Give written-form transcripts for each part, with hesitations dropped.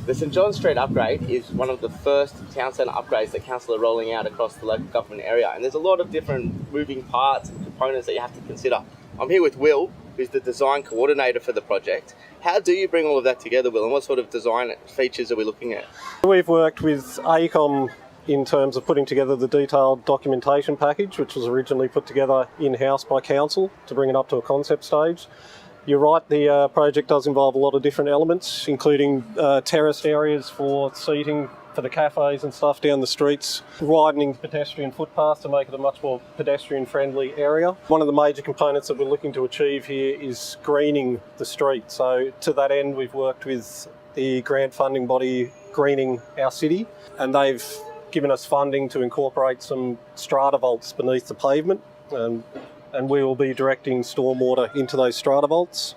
The St John Street upgrade is one of the first town centre upgrades that council are rolling out across the local government area, and there's a lot of different moving parts and components that you have to consider. I'm here with Will, who's the design coordinator for the project. How do you bring all of that together, Will, and what sort of design features are we looking at? We've worked with AECOM in terms of putting together the detailed documentation package, which was originally put together in-house by council to bring it up to a concept stage. You're right, the project does involve a lot of different elements, including terraced areas for seating for the cafes and stuff down the streets, widening pedestrian footpaths to make it a much more pedestrian-friendly area. One of the major components that we're looking to achieve here is greening the street. So to that end, we've worked with the grant funding body Greening Our City, and they've given us funding to incorporate some strata vaults beneath the pavement. And we will be directing stormwater into those strata vaults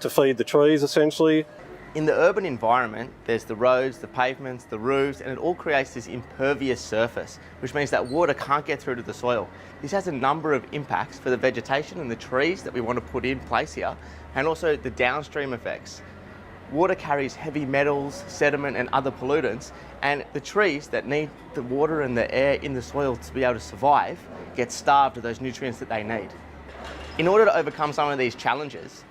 to feed the trees, essentially. In the urban environment, there's the roads, the pavements, the roofs, and it all creates this impervious surface, which means that water can't get through to the soil. This has a number of impacts for the vegetation and the trees that we want to put in place here, and also the downstream effects. Water carries heavy metals, sediment and other pollutants, and the trees that need the water and the air in the soil to be able to survive get starved of those nutrients that they need. In order to overcome some of these challenges,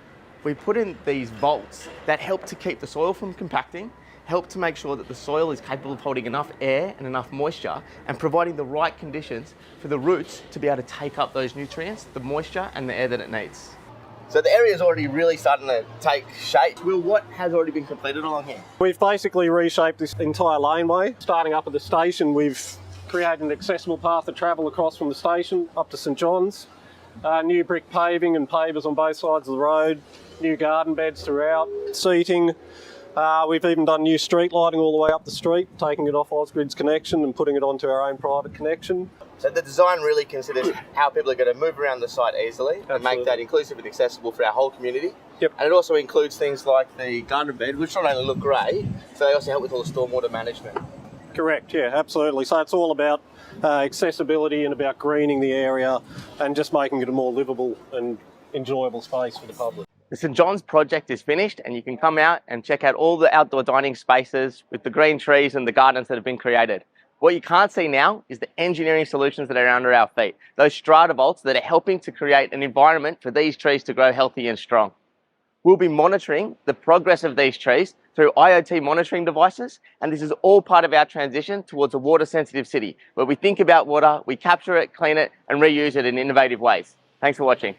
we put in these vaults that help to keep the soil from compacting, help to make sure that the soil is capable of holding enough air and enough moisture and providing the right conditions for the roots to be able to take up those nutrients, the moisture and the air that it needs. So the area is already really starting to take shape. Will, what has already been completed along here? We've basically reshaped this entire laneway. Starting up at the station, we've created an accessible path of travel across from the station up to St John's. New brick paving and pavers on both sides of the road, new garden beds throughout, seating. We've even done new street lighting all the way up the street, taking it off Ausgrid's connection and putting it onto our own private connection. So the design really considers how people are going to move around the site easily. Absolutely. And make that inclusive and accessible for our whole community. Yep. And it also includes things like the garden bed, which not only look great, so they also help with all the stormwater management. Correct, yeah, absolutely. So it's all about accessibility and about greening the area and just making it a more livable and enjoyable space for the public. The St John's project is finished, and you can come out and check out all the outdoor dining spaces with the green trees and the gardens that have been created. What you can't see now is the engineering solutions that are under our feet, those strata vaults that are helping to create an environment for these trees to grow healthy and strong. We'll be monitoring the progress of these trees through IoT monitoring devices, and this is all part of our transition towards a water-sensitive city, where we think about water, we capture it, clean it, and reuse it in innovative ways. Thanks for watching.